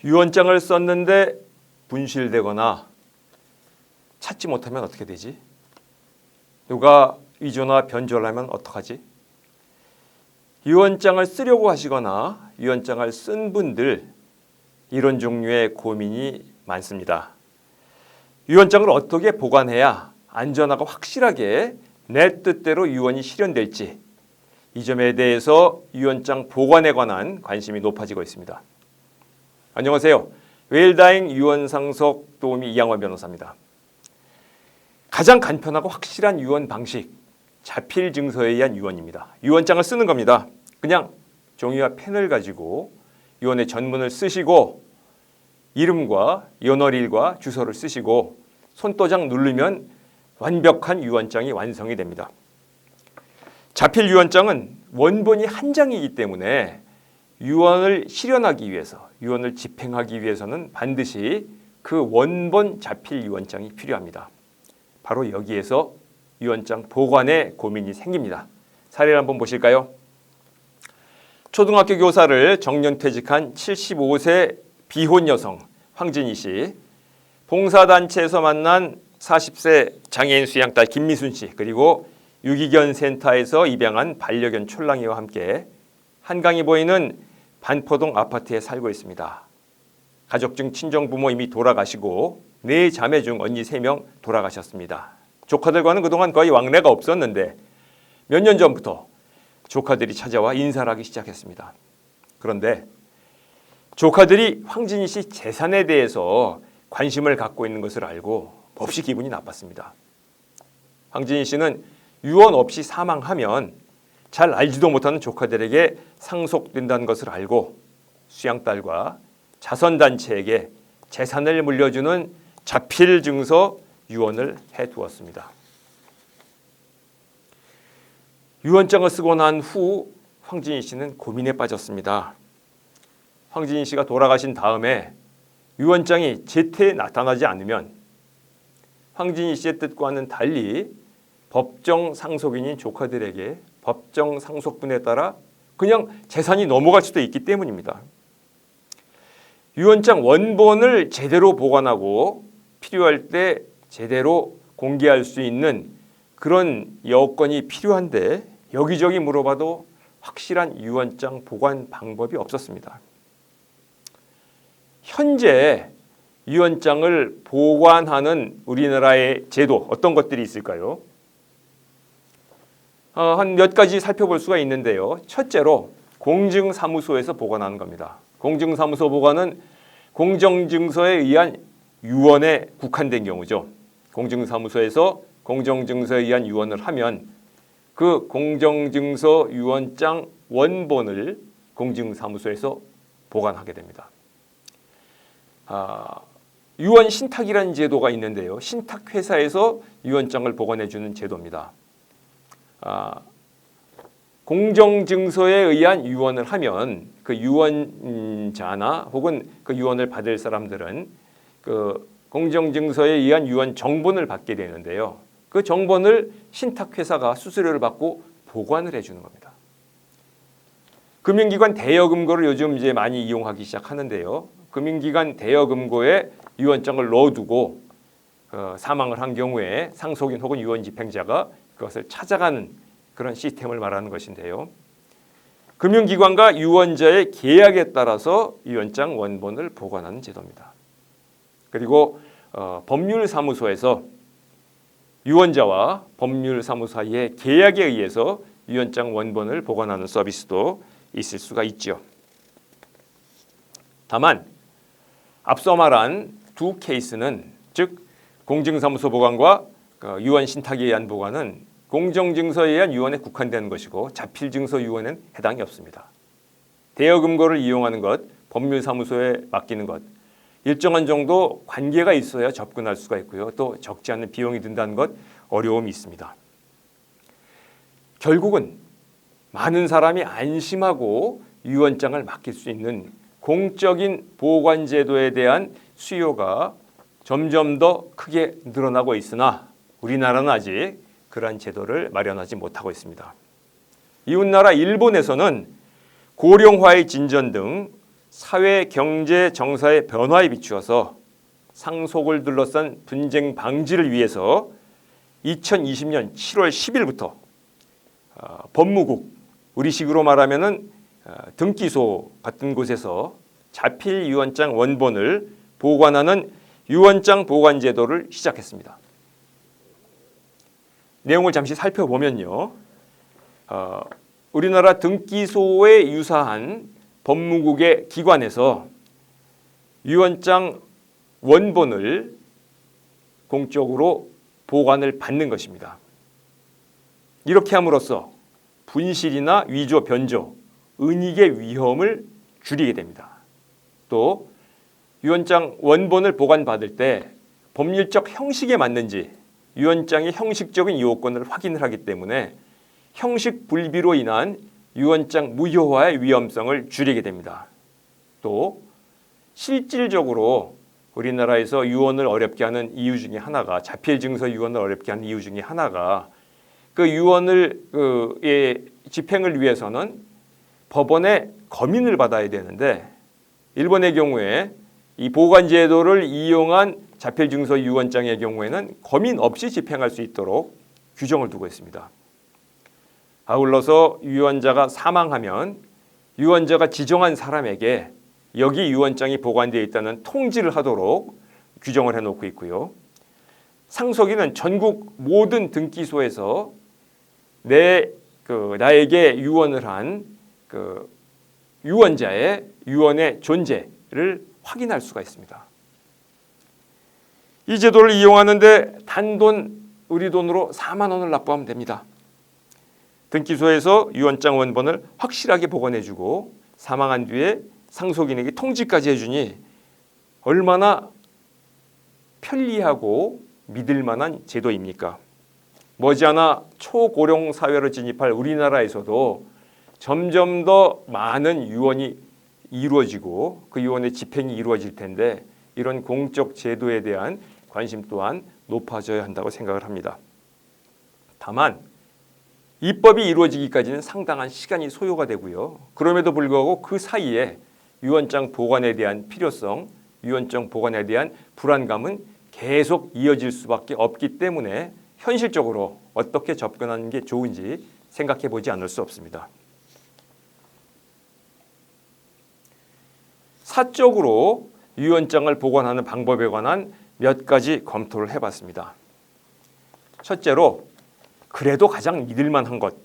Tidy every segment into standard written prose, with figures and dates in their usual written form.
유언장을 썼는데 분실되거나 찾지 못하면 어떻게 되지? 누가 위조나 변조를 하면 어떡하지? 유언장을 쓰려고 하시거나 유언장을 쓴 분들 이런 종류의 고민이 많습니다. 유언장을 어떻게 보관해야 안전하고 확실하게 내 뜻대로 유언이 실현될지 이 점에 대해서 유언장 보관에 관한 관심이 높아지고 있습니다. 안녕하세요. 웰다잉 유언상속 도우미 이양원 변호사입니다. 가장 간편하고 확실한 유언 방식, 자필 증서에 의한 유언입니다. 유언장을 쓰는 겁니다. 그냥 종이와 펜을 가지고 유언의 전문을 쓰시고 이름과 연월일과 주소를 쓰시고 손도장 누르면 완벽한 유언장이 완성이 됩니다. 자필 유언장은 원본이 한 장이기 때문에 유언을 실현하기 위해서, 유언을 집행하기 위해서는 반드시 그 원본 자필 유언장이 필요합니다. 바로 여기에서 유언장 보관에 고민이 생깁니다. 사례를 한번 보실까요? 초등학교 교사를 정년퇴직한 75세 비혼 여성 황진희 씨, 봉사단체에서 만난 40세 장애인 수양딸 김미순 씨, 그리고 유기견 센터에서 입양한 반려견 촐랑이와 함께 한강이 보이는 반포동 아파트에 살고 있습니다. 가족 중 친정부모 이미 돌아가시고 4자매 중 언니 3명 돌아가셨습니다. 조카들과는 그동안 거의 왕래가 없었는데 몇 년 전부터 조카들이 찾아와 인사를 하기 시작했습니다. 그런데 조카들이 황진희 씨 재산에 대해서 관심을 갖고 있는 것을 알고 몹시 기분이 나빴습니다. 황진희 씨는 유언 없이 사망하면 잘 알지도 못하는 조카들에게 상속된다는 것을 알고 수양딸과 자선단체에게 재산을 물려주는 자필 증서 유언을 해두었습니다. 유언장을 쓰고 난 후 황진희 씨는 고민에 빠졌습니다. 황진희 씨가 돌아가신 다음에 유언장이 제때 나타나지 않으면 황진희 씨의 뜻과는 달리 법정 상속인인 조카들에게 법정 상속분에 따라 그냥 재산이 넘어갈 수도 있기 때문입니다. 유언장 원본을 제대로 보관하고 필요할 때 제대로 공개할 수 있는 그런 여건이 필요한데 여기저기 물어봐도 확실한 유언장 보관 방법이 없었습니다. 현재 유언장을 보관하는 우리나라의 제도 어떤 것들이 있을까요? 한 몇 가지 살펴볼 수가 있는데요. 첫째로 공증사무소에서 보관하는 겁니다. 공증사무소 보관은 공정증서에 의한 유언에 국한된 경우죠. 공증사무소에서 공정증서에 의한 유언을 하면 그 공정증서 유언장 원본을 공증사무소에서 보관하게 됩니다. 유언 신탁이라는 제도가 있는데요. 신탁회사에서 유언장을 보관해주는 제도입니다. 공정증서에 의한 유언을 하면 그 유언자나 혹은 그 유언을 받을 사람들은 그 공정증서에 의한 유언 정본을 받게 되는데요. 그 정본을 신탁회사가 수수료를 받고 보관을 해주는 겁니다. 금융기관 대여금고를 요즘 이제 많이 이용하기 시작하는데요. 금융기관 대여금고에 유언장을 넣어두고 사망을 한 경우에 상속인 혹은 유언 집행자가 그것을 찾아가는 그런 시스템을 말하는 것인데요. 금융기관과 유언자의 계약에 따라서 유언장 원본을 보관하는 제도입니다. 그리고 법률사무소에서 유언자와 법률사무소 사이의 계약에 의해서 유언장 원본을 보관하는 서비스도 있을 수가 있죠. 다만 앞서 말한 두 케이스는 즉 공증사무소 보관과 유언 신탁에 의한 보관은 공정증서에 의한 유언에 국한되는 것이고 자필증서 유언에는 해당이 없습니다. 대여금고를 이용하는 것, 법률사무소에 맡기는 것, 일정한 정도 관계가 있어야 접근할 수가 있고요. 또 적지 않은 비용이 든다는 것 어려움이 있습니다. 결국은 많은 사람이 안심하고 유언장을 맡길 수 있는 공적인 보관 제도에 대한 수요가 점점 더 크게 늘어나고 있으나 우리나라는 아직 그러한 제도를 마련하지 못하고 있습니다. 이웃나라 일본에서는 고령화의 진전 등 사회 경제 정사의 변화에 비추어서 상속을 둘러싼 분쟁 방지를 위해서 2020년 7월 10일부터 법무국, 우리식으로 말하면은 등기소 같은 곳에서 자필 유언장 원본을 보관하는 유언장 보관 제도를 시작했습니다. 내용을 잠시 살펴보면요. 우리나라 등기소에 유사한 법무국의 기관에서 유언장 원본을 공적으로 보관을 받는 것입니다. 이렇게 함으로써 분실이나 위조, 변조, 은닉의 위험을 줄이게 됩니다. 또 유언장 원본을 보관받을 때 법률적 형식에 맞는지 유언장의 형식적인 요건을 확인을 하기 때문에 형식 불비로 인한 유언장 무효화의 위험성을 줄이게 됩니다. 또 실질적으로 우리나라에서 유언을 어렵게 하는 이유 중에 하나가, 자필 증서 유언을 어렵게 하는 이유 중에 하나가 그 유언을 집행을 위해서는 법원의 검인을 받아야 되는데, 일본의 경우에 이 보관 제도를 이용한 자필 증서 유언장의 경우에는 검인 없이 집행할 수 있도록 규정을 두고 있습니다. 아울러서 유언자가 사망하면 유언자가 지정한 사람에게 여기 유언장이 보관되어 있다는 통지를 하도록 규정을 해놓고 있고요. 상속인은 전국 모든 등기소에서 나에게 유언을 한 유언자의 유언의 존재를 확인할 수가 있습니다. 이 제도를 이용하는데 단돈 우리 돈으로 4만 원을 납부하면 됩니다. 등기소에서 유언장 원본을 확실하게 보관해주고 사망한 뒤에 상속인에게 통지까지 해주니 얼마나 편리하고 믿을 만한 제도입니까? 머지않아 초고령 사회로 진입할 우리나라에서도 점점 더 많은 유언이 이루어지고 그 유언의 집행이 이루어질 텐데, 이런 공적 제도에 대한 관심 또한 높아져야 한다고 생각을 합니다. 다만 입법이 이루어지기까지는 상당한 시간이 소요가 되고요. 그럼에도 불구하고 그 사이에 유언장 보관에 대한 필요성, 유언장 보관에 대한 불안감은 계속 이어질 수밖에 없기 때문에 현실적으로 어떻게 접근하는 게 좋은지 생각해 보지 않을 수 없습니다. 사적으로 유언장을 보관하는 방법에 관한 몇 가지 검토를 해봤습니다. 첫째로, 그래도 가장 믿을 만한 것,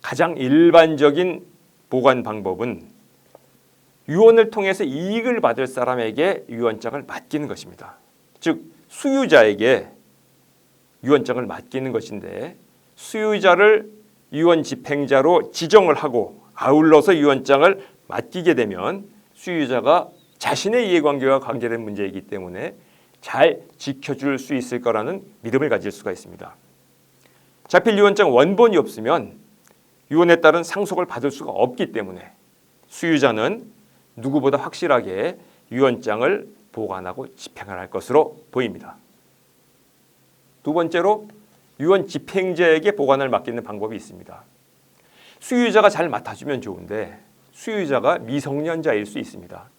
가장 일반적인 보관 방법은 유언을 통해서 이익을 받을 사람에게 유언장을 맡기는 것입니다. 즉 수유자에게 유언장을 맡기는 것인데, 수유자를 유언 집행자로 지정을 하고 아울러서 유언장을 맡기게 되면 수유자가 자신의 이해관계와 관계된 문제이기 때문에 잘 지켜줄 수 있을 거라는 믿음을 가질 수가 있습니다. 자필 유언장 원본이 없으면 유언에 따른 상속을 받을 수가 없기 때문에 수유자는 누구보다 확실하게 유언장을 보관하고 집행을 할 것으로 보입니다. 두 번째로, 유언 집행자에게 보관을 맡기는 방법이 있습니다. 수유자가 잘 맡아주면 좋은데 수유자가 미성년자일 수 있습니다.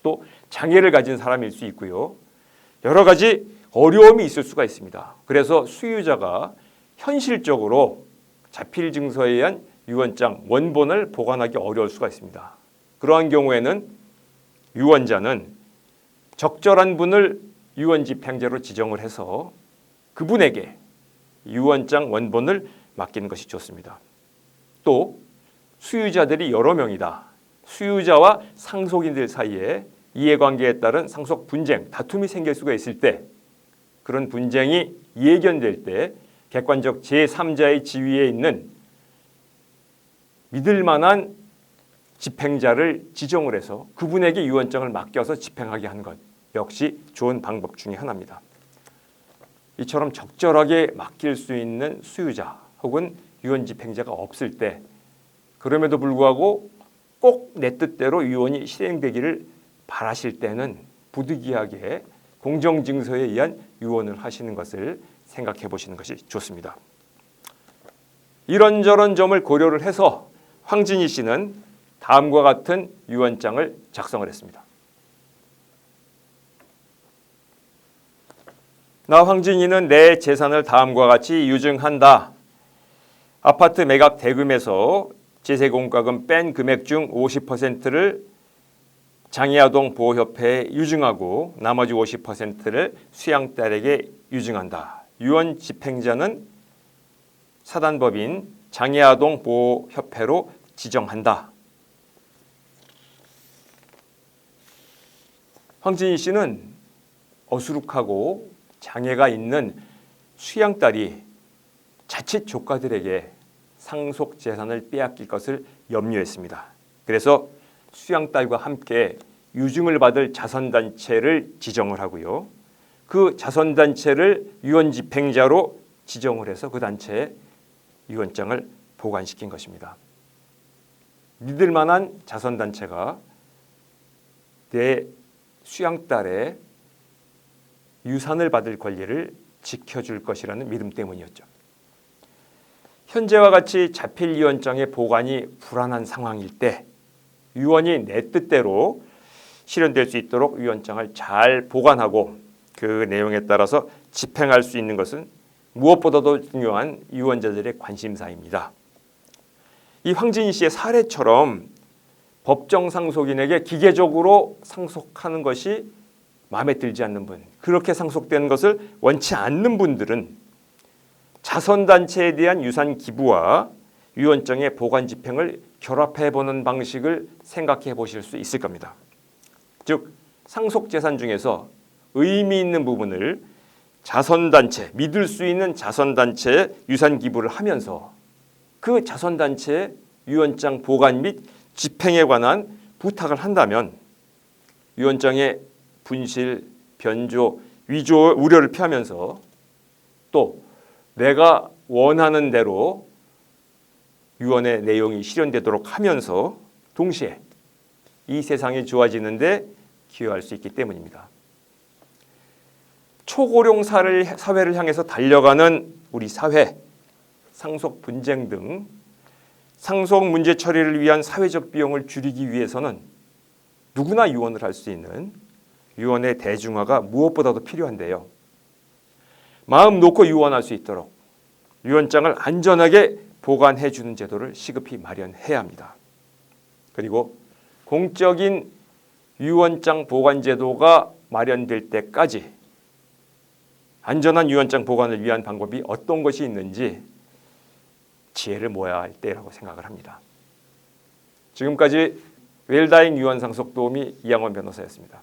또 장애를 가진 사람일 수 있고요. 여러 가지 어려움이 있을 수가 있습니다. 그래서 수유자가 현실적으로 자필 증서에 의한 유언장 원본을 보관하기 어려울 수가 있습니다. 그러한 경우에는 유언자는 적절한 분을 유언 집행자로 지정을 해서 그분에게 유언장 원본을 맡기는 것이 좋습니다. 또 수유자들이 여러 명이다. 수유자와 상속인들 사이에 이해관계에 따른 상속 분쟁, 다툼이 생길 수가 있을 때, 그런 분쟁이 예견될 때 객관적 제3자의 지위에 있는 믿을 만한 집행자를 지정을 해서 그분에게 유언장을 맡겨서 집행하게 하는 것 역시 좋은 방법 중에 하나입니다. 이처럼 적절하게 맡길 수 있는 수유자 혹은 유언 집행자가 없을 때, 그럼에도 불구하고 꼭 내 뜻대로 유언이 실행되기를 바라실 때는 부득이하게 공정증서에 의한 유언을 하시는 것을 생각해 보시는 것이 좋습니다. 이런저런 점을 고려를 해서 황진희 씨는 다음과 같은 유언장을 작성을 했습니다. 나 황진이는 내 재산을 다음과 같이 유증한다. 아파트 매각 대금에서 제세공과금 뺀 금액 중 50%를 장애아동 보호협회에 유증하고 나머지 50%를 수양딸에게 유증한다. 유언 집행자는 사단법인 장애아동 보호협회로 지정한다. 황진희 씨는 어수룩하고 장애가 있는 수양딸이 자칫 조카들에게 상속 재산을 빼앗길 것을 염려했습니다. 그래서 수양딸과 함께 유증을 받을 자선단체를 지정을 하고요. 그 자선단체를 유언집행자로 지정을 해서 그 단체에 유언장을 보관시킨 것입니다. 믿을 만한 자선단체가 내 수양딸의 유산을 받을 권리를 지켜줄 것이라는 믿음 때문이었죠. 현재와 같이 자필 유언장의 보관이 불안한 상황일 때 유언이 내 뜻대로 실현될 수 있도록 유언장을 잘 보관하고 그 내용에 따라서 집행할 수 있는 것은 무엇보다도 중요한 유언자들의 관심사입니다. 이 황진희 씨의 사례처럼 법정 상속인에게 기계적으로 상속하는 것이 마음에 들지 않는 분, 그렇게 상속되는 것을 원치 않는 분들은 자선단체에 대한 유산 기부와 유언장의 보관 집행을 결합해보는 방식을 생각해 보실 수 있을 겁니다. 즉 상속재산 중에서 의미 있는 부분을 자선단체, 믿을 수 있는 자선단체에 유산 기부를 하면서 그 자선단체의 유언장 보관 및 집행에 관한 부탁을 한다면 유언장의 분실, 변조, 위조 우려를 피하면서 또 내가 원하는 대로 유언의 내용이 실현되도록 하면서 동시에 이 세상이 좋아지는데 기여할 수 있기 때문입니다. 초고령 사회를 향해서 달려가는 우리 사회, 상속 분쟁 등 상속 문제 처리를 위한 사회적 비용을 줄이기 위해서는 누구나 유언을 할 수 있는 유언의 대중화가 무엇보다도 필요한데요. 마음 놓고 유언할 수 있도록 유언장을 안전하게 보관해 주는 제도를 시급히 마련해야 합니다. 그리고 공적인 유언장 보관 제도가 마련될 때까지 안전한 유언장 보관을 위한 방법이 어떤 것이 있는지 지혜를 모아야 할 때라고 생각을 합니다. 지금까지 웰다잉 유언 상속 도우미 이양원 변호사였습니다.